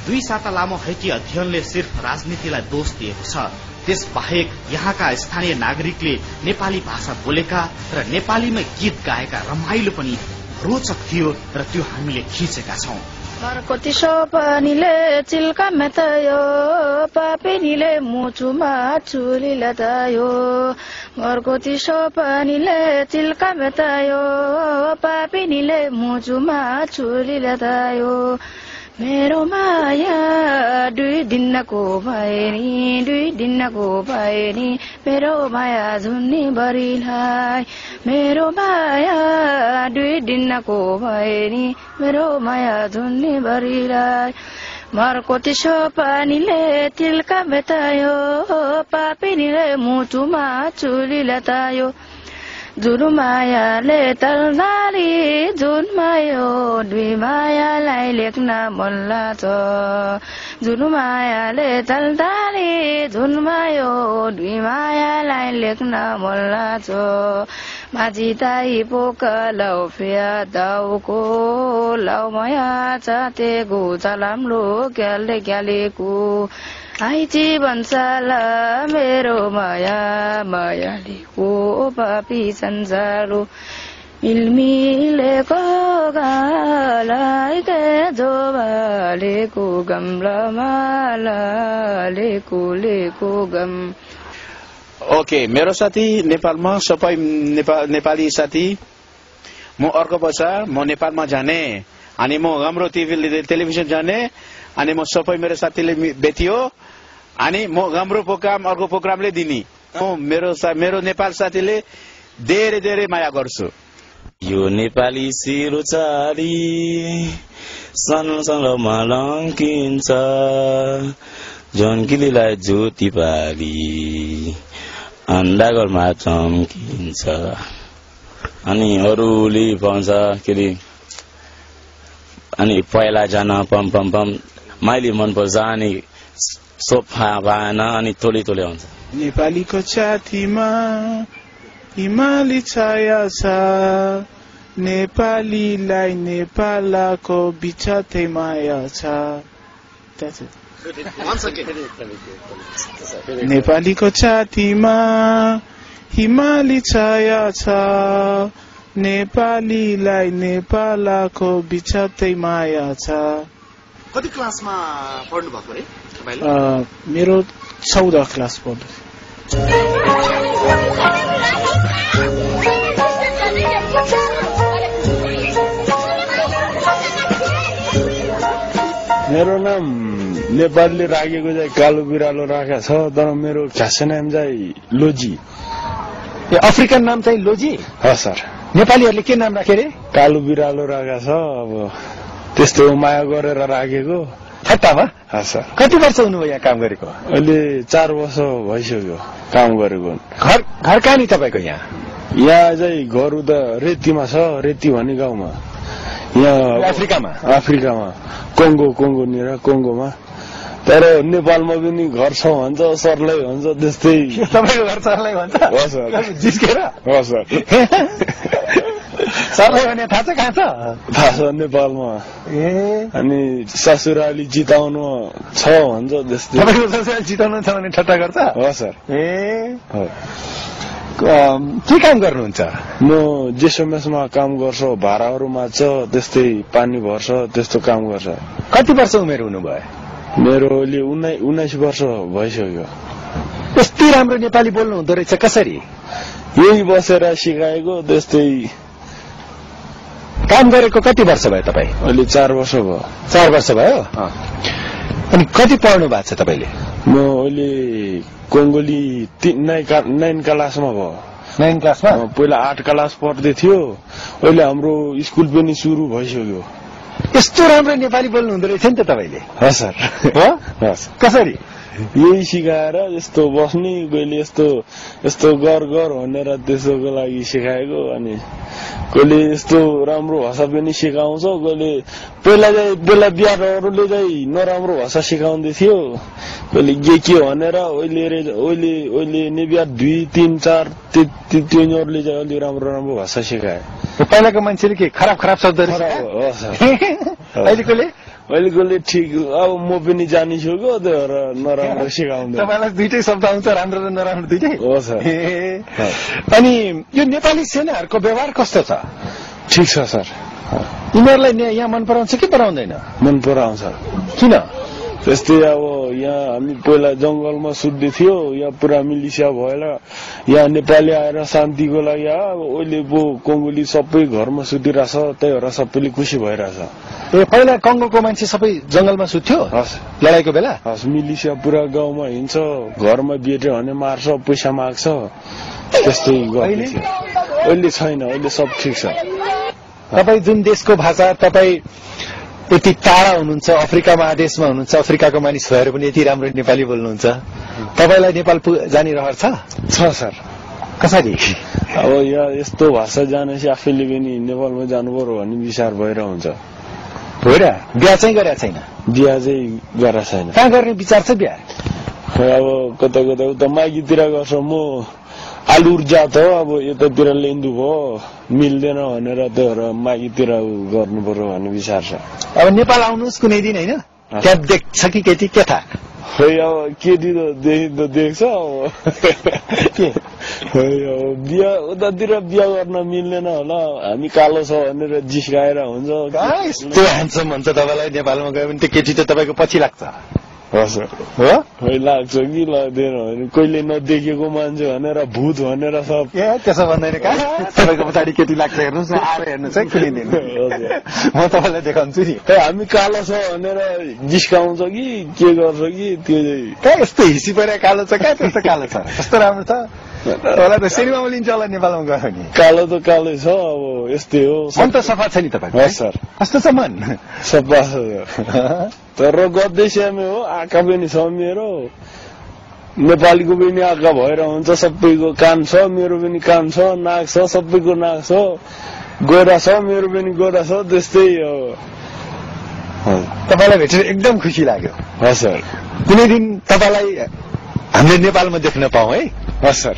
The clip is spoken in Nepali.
2 साता लामो हैकी अध्ययनले सिर्फ राजनीतिलाई दोष दिएको छ। त्यसबाहेक यहाँका स्थानीय नागरिकले नेपाली भाषा बोलेका र नेपालीमै गीत गाएका रमाइलो पनि रोचक थियो र त्यो हामीले खिचेका छौं। मरकोती सोपनीले चिल्का मेतायो, पापिनीले मुचुमा चुली लतायो। मरकोती सोपनीले चिल्का मेतायो, पापिनीले मुचुमा चुली लतायो। मेरो माया 2 दिनको भए नि मेरो माया झुन्नी बरिलाई। मेरो माया 2 दिनको भए नि मेरो माया झुन्नी बरिलाई। मरकोती सोपानीले तिलका बेतायो, पापिनीले मुटुमा चुली लतायो। जुन मायाले तलनाली जुन मायो 2 मायालाई लेख्न मन लाग्छ। जुन मायाले तलनाली जुन मायो 2 मायालाई लेख्न मन लाग्छ। माझी ताई पोकलौ फिया दाउको लौ माया चाते गो चलाम्लो क्याले क्यालेको। आइची भन्छ मेरो माया मायालीको पापी संसारो। मिलमिलेको गालाई के जोबालेको गमलामा लालेको लेको गम। ओके, मेरो साथी नेपालमा सबै नेपाली साथी। म अर्को वर्ष म नेपालमा जाने अनि म हाम्रो टेलिभिजन जाने अनि म सबै मेरो साथीले भेटियो अनि म हाम्रो प्रोग्राम अर्को प्रोग्रामले दिने। मेरो नेपाल साथीले धेरै धेरै माया गर्छु। यो नेपाली सिरुचारी सनसनमा लङ्किन्छ, झन्किलीलाई ज्योति पारी अन्डागरमा चम्किन्छ। अनि अरूले भन्छ के अरे अनि पहिला जान पम पम पम माइली मनपर्छ अनि सोफा भएन अनि तोली तोली आउँछ। नेपालीको छातीमा हिमाली छाया छ, नेपालीलाई नेपालको बिचतै माया छ। नेपालीको छातीमा हिमाली छाया छ, नेपालीलाई नेपालको बिचतै माया छ। कति क्लासमा पढ्नु भएको रे तपाईले? मेरो 14 क्लास पढ्छु। मेरो नाम नेपालले राखेको चाहिँ कालो बिरालो राखेको छ, तर मेरो खास नाम चाहिँ लोजी। अफ्रिकन नाम चाहिँ लोजी? हो सर। नेपालीहरूले के नाम राखे रे? कालो बिरालो राखेको छ। अब त्यस्तो माया गरेर राखेको। ठट्टामा? हो सर। कति वर्ष हुनुभयो यहाँ काम गरेको? अहिले 4 वर्ष भइसक्यो काम गरेको। घर कहाँ नि तपाईँको? यहाँ चाहिँ घर उता रेतीमा छ, रेती भन्ने गाउँमा। यहाँ अफ्रिकामा कोङ्गोमा। तर नेपालमा पनि घर छ भन्छ, सरलाई भन्छ, त्यस्तै। तपाईँको घर सरलाई भन्छ? हो सर। जिस्केर? हो सर। सरलाई भने थाहा छ कहाँ छ? थाहा छ, नेपालमा। अनि ससुराली चिताउनु छ भन्छ, त्यस्तै। तपाईँको ससुराली चिताउनु छ भने ठट्टा गर्छ? हो सर। के काम गर्नुहुन्छ? म जेसोमेसमा काम गर्छु, भाडाहरूमा छ, त्यस्तै पानी भर्छ, त्यस्तो काम गर्छ। कति वर्ष उमेर हुनुभयो? मेरो अहिले 19 वर्ष भइसक्यो। यस्तै राम्रो नेपाली बोल्नु हुँदो रहेछ, कसरी? यही बसेर सिकाएको, त्यस्तै। काम गरेको कति वर्ष भयो तपाईँ? अहिले 4 वर्ष भयो। 4 वर्ष भयो? अनि कति पढ्नु भएको छ तपाईँले? म अहिले कोङ्गोली 9 क्लासमा भयो। 9 क्लासमा? पहिला 8 क्लास पढ्दै थियो, अहिले हाम्रो स्कुल पनि सुरु भइसक्यो। यस्तो राम्रो नेपाली बोल्नु हुँदो रहेछ नि त तपाईँले? हो सर। कसरी? यही सिकाएर यस्तो बस्ने, कहिले यस्तो गर भनेर त्यसोको लागि सिकाएको। अनि कहिले यस्तो राम्रो भाषा पनि सिकाउँछ, कहिले पहिला बिहारहरूले चाहिँ नराम्रो भाषा सिकाउँदै थियो, कहिले के भनेर अहिले नेबियार 2, 3, 4 तिनीहरूले चाहिँ अलि राम्रो भाषा सिकाए। पहिलाको मान्छेले के खराब शब्दहरू? हो सर। अहिलेकोले अहिलेकोले ठिक अब म पनि जानिछु गो त्यो नराम्रो सिकाउँदै तपाईँलाई दुइटै शब्द आउँछ राम्रो र नराम्रो दुइटै हो सर अनि यो नेपाली सेनाहरूको व्यवहार कस्तो छ ठिक छ सर यिनीहरूलाई यहाँ मन पराउँछ कि पराउँदैन मन पराउँछ किन त्यस्तै अब यहाँ हामी पहिला जंगलमा सुत्दै थियो यहाँ पुरा मिलिसिया भएर यहाँ नेपाली आएर शान्तिको लागि अहिले पो कङ्गोली सबै घरमा सुतिरहेछ त्यही भएर सबैले खुसी भइरहेछ ए पहिला कङ्गोको मान्छे सबै जंगलमा सुत्थ्यो लडाईको बेला मिलिसिया पुरा गाउँमा हिँड्छ घरमा भेट्यो भने मार्छ पैसा माग्छ त्यस्तै गर्दैछ अहिले छैन अहिले सब ठिक छ तपाईँ जुन देशको भाषा तपाईँ यति टाढा हुनुहुन्छ अफ्रिका महादेशमा हुनुहुन्छ अफ्रिकाको मानिस भएर पनि यति राम्रो नेपाली बोल्नुहुन्छ तपाईँलाई नेपाल जाने रहर छ सर कसरी अब यहाँ यस्तो भाषा जानेपछि आफैले पनि नेपालमा जानु पर्यो भन्ने विचार भएर हुन्छ हो र बिहा चाहिँ गरेका छैन बिहा चाहिँ गरेका छैन कहाँ गर्ने विचार छ बिहा अब कता कता उता माइतीतिर गर्छ म आलुर जात हो अब यतातिर लेन्दु भयो मिल्दैन भनेर त्यो माइतीतिर गर्नु पर्यो भन्ने विचार छ अब नेपाल आउनुहोस् कुनै दिन होइन क्याब देख्छ कि केटी के थाहा खै अब केटी त देख्छ अब बिहा उतातिर बिहा गर्न मिल्दैन होला हामी कालो छ भनेर जिस्काएर हुन्छ यस्तो ह्यान्डसम हुन्छ तपाईँलाई नेपालमा गयो भने त्यो केटी त तपाईँको पछि लाग्छ हजुर हो लाग्छ कि लाग्दैन भने कहिले नदेखेको मान्छे भनेर भूत भनेर सब त्यसो भन्दैन कहाँ तपाईँको पछाडि केटी लाग्छ हेर्नुहोस् न आएर हेर्नुहोस् है कुनै दिन म तपाईँलाई देखाउँछु नि हामी कालो छ भनेर जिस्काउँछ कि के गर्छ कि त्यो कहाँ यस्तो हिसी परेर कालो छ कहाँ त्यस्तो कालो छ कस्तो राम्रो छ होला त सिनेमामा लिन्छ होला नेपालमा गयो नि कालो त कालै छ अब यस्तै हो मन त सफा छ नि तपाईँको सर कस्तो छ मन सफा छ तर गर्दै स्यामे हो आँखा पनि छ मेरो नेपालीको पनि आँखा भएर हुन्छ सबैको कान छ मेरो पनि कान छ नाक छ सबैको नाक छ गोरा छ मेरो पनि गोरा छ त्यस्तै तपाईँलाई भेटेर एकदम खुसी लाग्यो हजुर कुनै दिन तपाईँलाई हामीले नेपालमा देख्न पाऊँ है हजुर